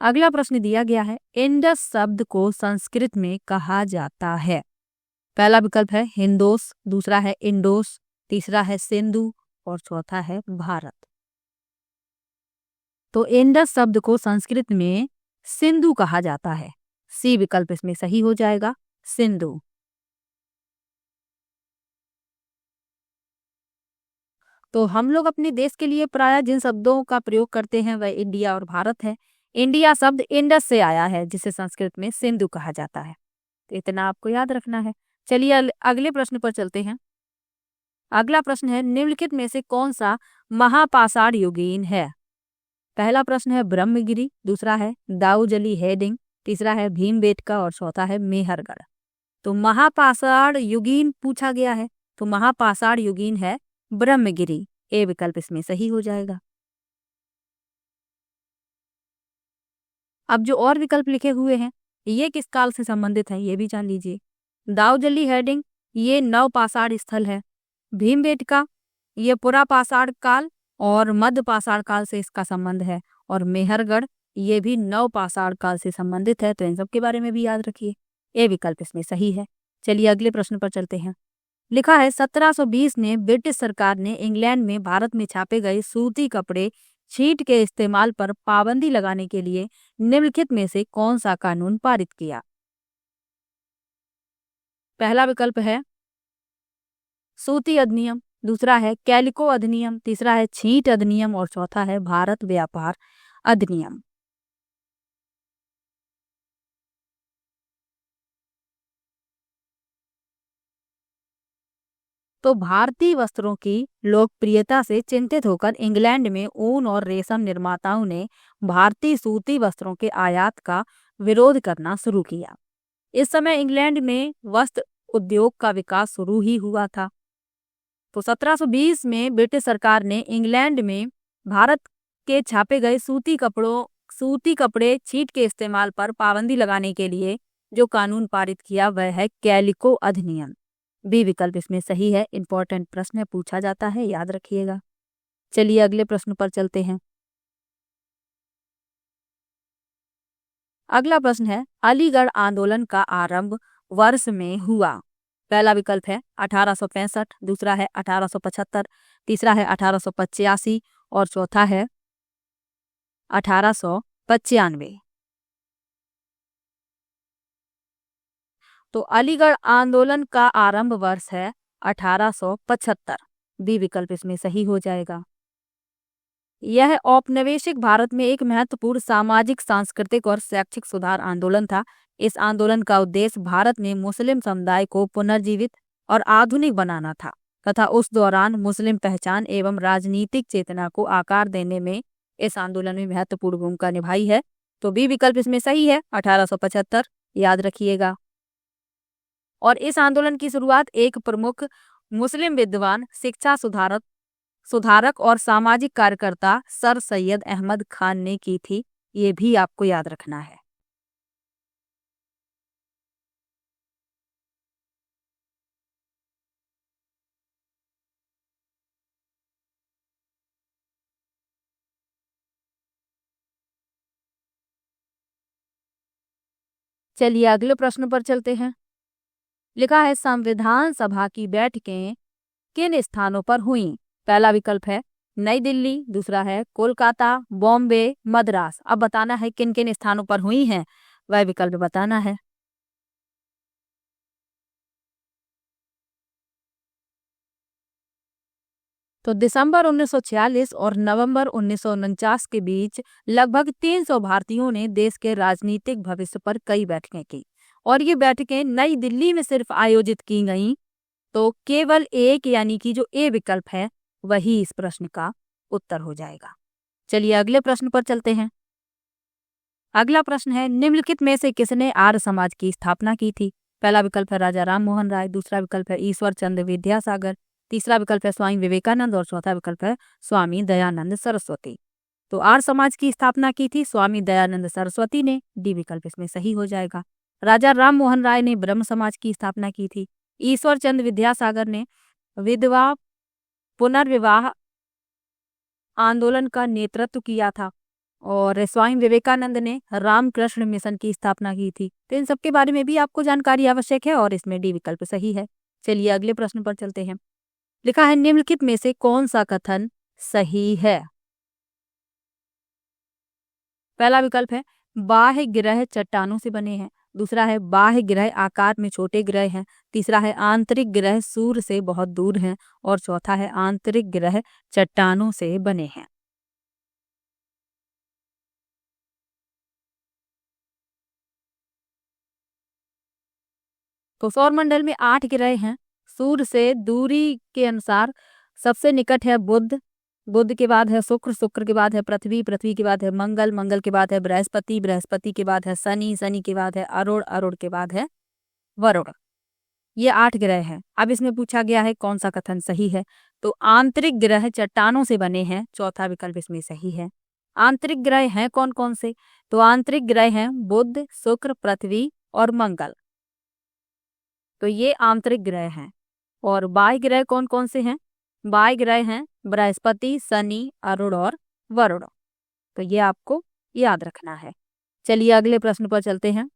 अगला प्रश्न दिया गया है इंडस शब्द को संस्कृत में कहा जाता है। पहला विकल्प है हिंदोस, दूसरा है इंडोस, तीसरा है सिंधु और चौथा है भारत। तो इंडस शब्द को संस्कृत में सिंधु कहा जाता है। सी विकल्प इसमें सही हो जाएगा, सिंधु। तो हम लोग अपने देश के लिए प्रायः जिन शब्दों का प्रयोग करते हैं वह इंडिया और भारत है। इंडिया शब्द इंडस से आया है जिसे संस्कृत में सिंधु कहा जाता है। तो इतना आपको याद रखना है। चलिए अगले प्रश्न पर चलते हैं। अगला प्रश्न है निम्नलिखित में से कौन सा महापाषाण युगीन है। पहला प्रश्न है ब्रह्मगिरी, दूसरा है दाऊजली हेडिंग, तीसरा है भीमबेटका और चौथा है मेहरगढ़। तो महापाषाण युगीन पूछा गया है, तो महापाषाण युगीन है ब्रह्मगिरी। ए विकल्प इसमें सही हो जाएगा। अब जो और विकल्प लिखे हुए हैं ये किस काल से संबंधित है ये भी जान लीजिए। दाऊजली हेडिंग ये नवपाषाण स्थल है, भीमबेटका ये पुरापाषाण काल और मध्य पाषाण काल से इसका संबंध है और मेहरगढ़ ये भी नवपाषाण काल से संबंधित है। तो इन सब के बारे में भी याद रखिए। ए विकल्प इसमें सही है। चलिए अगले प्रश्न पर चलते हैं। लिखा है 1720 में ब्रिटिश सरकार ने इंग्लैंड में भारत में छापे गए सूती कपड़े छींट के इस्तेमाल पर पाबंदी लगाने के लिए निम्नलिखित में से कौन सा कानून पारित किया। पहला विकल्प है सूती अधिनियम, दूसरा है कैलिको अधिनियम, तीसरा है छींट अधिनियम और चौथा है भारत व्यापार अधिनियम। तो भारतीय वस्त्रों की लोकप्रियता से चिंतित होकर इंग्लैंड में ऊन और रेशम निर्माताओं ने भारतीय सूती वस्त्रों के आयात का विरोध करना शुरू किया। इस समय इंग्लैंड में वस्त्र उद्योग का विकास शुरू ही हुआ था। तो 1720 में ब्रिटिश सरकार ने इंग्लैंड में भारत के छापे गए सूती कपड़े छींट के इस्तेमाल पर पाबंदी लगाने के लिए जो कानून पारित किया वह है कैलिको अधिनियम। बी विकल्प इसमें सही है। इंपॉर्टेंट प्रश्न है, पूछा जाता है, याद रखिएगा। चलिए अगले प्रश्न पर चलते हैं। अगला प्रश्न है अलीगढ़ आंदोलन का आरंभ वर्ष में हुआ। पहला विकल्प है 1865, दूसरा है 1875, तीसरा है 1885 और चौथा है 1895। तो अलीगढ़ आंदोलन का आरंभ वर्ष है 1875। बी विकल्प इसमें सही हो जाएगा। यह औपनिवेशिक भारत में एक महत्वपूर्ण सामाजिक, सांस्कृतिक और शैक्षिक सुधार आंदोलन था। इस आंदोलन का उद्देश्य भारत में मुस्लिम समुदाय को पुनर्जीवित और आधुनिक बनाना था तथा उस दौरान मुस्लिम पहचान एवं राजनीतिक चेतना को आकार देने में इस आंदोलन में महत्वपूर्ण भूमिका निभाई है। तो बी विकल्प इसमें सही है, 1875, याद रखिएगा। और इस आंदोलन की शुरुआत एक प्रमुख मुस्लिम विद्वान, शिक्षा सुधारक और सामाजिक कार्यकर्ता सर सैयद अहमद खान ने की थी। ये भी आपको याद रखना है। चलिए अगले प्रश्न पर चलते हैं। लिखा है संविधान सभा की बैठकें किन स्थानों पर हुई? पहला विकल्प है नई दिल्ली, दूसरा है कोलकाता, बॉम्बे, मद्रास। अब बताना है किन किन स्थानों पर हुई हैं, वह विकल्प बताना है। तो दिसंबर 1946 और नवंबर 1949 के बीच लगभग 300 भारतीयों ने देश के राजनीतिक भविष्य पर कई बैठकें की और ये बैठकें नई दिल्ली में सिर्फ आयोजित की गईं। तो केवल एक यानी कि जो ए विकल्प है वही इस प्रश्न का उत्तर हो जाएगा। चलिए अगले प्रश्न पर चलते हैं। अगला प्रश्न है निम्नलिखित में से किसने आर्य समाज की स्थापना की थी? पहला विकल्प है राजा राम मोहन राय, दूसरा विकल्प है ईश्वर चंद्र विद्यासागर, तीसरा विकल्प है स्वामी विवेकानंद और चौथा विकल्प है स्वामी दयानंद सरस्वती। तो आर्य समाज की स्थापना की थी स्वामी दयानंद सरस्वती ने, डी विकल्प इसमें सही हो जाएगा। राजा राम मोहन राय ने ब्रह्म समाज की स्थापना की थी। ईश्वर चंद्र विद्यासागर ने विधवा पुनर्विवाह आंदोलन का नेतृत्व किया था और स्वामी विवेकानंद ने रामकृष्ण मिशन की स्थापना की थी। तो इन सबके बारे में भी आपको जानकारी आवश्यक है और इसमें डी विकल्प सही है। चलिए अगले प्रश्न पर चलते हैं। लिखा है निम्नलिखित में से कौन सा कथन सही है? पहला विकल्प है बाह्य ग्रह चट्टानों से बने हैं, दूसरा है बाह्य ग्रह आकार में छोटे ग्रह हैं, तीसरा है आंतरिक ग्रह सूर्य से बहुत दूर हैं और चौथा है आंतरिक ग्रह चट्टानों से बने हैं। तो सौरमंडल में 8 ग्रह हैं। सूर्य से दूरी के अनुसार सबसे निकट है बुध, बुध के बाद है शुक्र, शुक्र के बाद है पृथ्वी, पृथ्वी के बाद है मंगल, मंगल के बाद है बृहस्पति, बृहस्पति के बाद है शनि, शनि के बाद है अरुण, अरुण के बाद है वरुण। ये 8 ग्रह हैं। अब इसमें पूछा गया है कौन सा कथन सही है? तो आंतरिक ग्रह चट्टानों से बने हैं, चौथा विकल्प इसमें सही है। आंतरिक ग्रह हैं कौन कौन से? तो आंतरिक ग्रह हैं बुध, शुक्र, पृथ्वी और मंगल। तो ये आंतरिक ग्रह हैं। और बाह्य ग्रह कौन कौन से हैं? बाह्य ग्रह हैं बृहस्पति, शनि, अरुण और वरुण। तो ये आपको याद रखना है। चलिए अगले प्रश्न पर चलते हैं।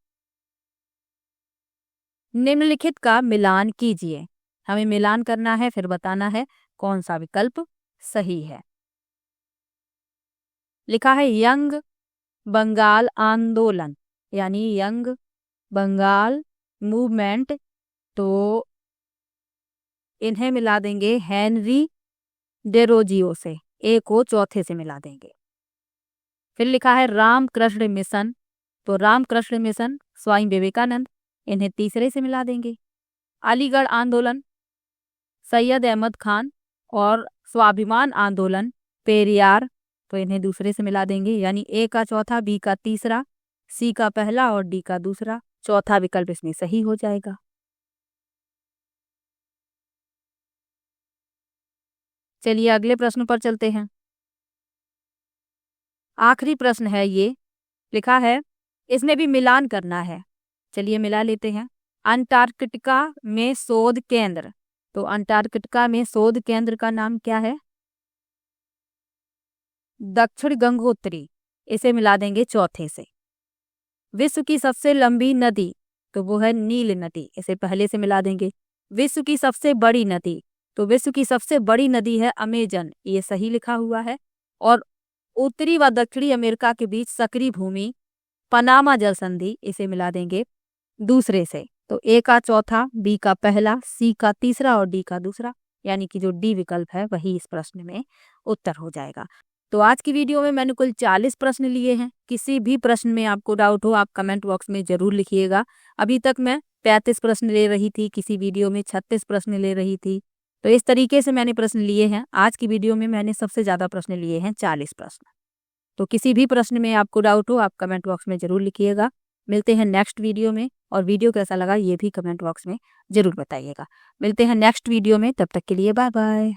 निम्नलिखित का मिलान कीजिए। हमें मिलान करना है, फिर बताना है कौन सा विकल्प सही है। लिखा है यंग बंगाल आंदोलन यानी यंग बंगाल मूवमेंट। तो इन्हें मिला देंगे हेनरी डेरोजियो से, ए को चौथे से मिला देंगे। फिर लिखा है रामकृष्ण मिशन, तो रामकृष्ण मिशन स्वामी विवेकानंद, इन्हें तीसरे से मिला देंगे। अलीगढ़ आंदोलन सैयद अहमद खान और स्वाभिमान आंदोलन पेरियार, तो इन्हें दूसरे से मिला देंगे। यानी ए का चौथा, बी का तीसरा, सी का पहला और डी का दूसरा। चौथा विकल्प इसमें सही हो जाएगा। चलिए अगले प्रश्न पर चलते हैं। आखिरी प्रश्न है ये। लिखा है इसमें भी मिलान करना है। चलिए मिला लेते हैं। अंटार्कटिका में शोध केंद्र, तो अंटार्कटिका में शोध केंद्र का नाम क्या है? दक्षिण गंगोत्री, इसे मिला देंगे चौथे से। विश्व की सबसे लंबी नदी, तो वो है नील नदी, इसे पहले से मिला देंगे। विश्व की सबसे बड़ी नदी, तो विश्व की सबसे बड़ी नदी है अमेजन, ये सही लिखा हुआ है। और उत्तरी व दक्षिणी अमेरिका के बीच सक्रिय भूमि पनामा जल संधि, इसे मिला देंगे दूसरे से। तो ए का चौथा, बी का पहला, सी का तीसरा और डी का दूसरा। यानी कि जो डी विकल्प है वही इस प्रश्न में उत्तर हो जाएगा। तो आज की वीडियो में मैंने कुल 40 प्रश्न लिए हैं। किसी भी प्रश्न में आपको डाउट हो आप कमेंट बॉक्स में जरूर लिखिएगा। अभी तक मैं 35 प्रश्न ले रही थी, किसी वीडियो में 36 प्रश्न ले रही थी। तो इस तरीके से मैंने प्रश्न लिए हैं। आज की वीडियो में मैंने सबसे ज़्यादा प्रश्न लिए हैं, 40 प्रश्न। तो किसी भी प्रश्न में आपको डाउट हो आप कमेंट बॉक्स में जरूर लिखिएगा। मिलते हैं नेक्स्ट वीडियो में, और वीडियो कैसा लगा ये भी कमेंट बॉक्स में जरूर बताइएगा। मिलते हैं नेक्स्ट वीडियो में, तब तक के लिए बाय बाय।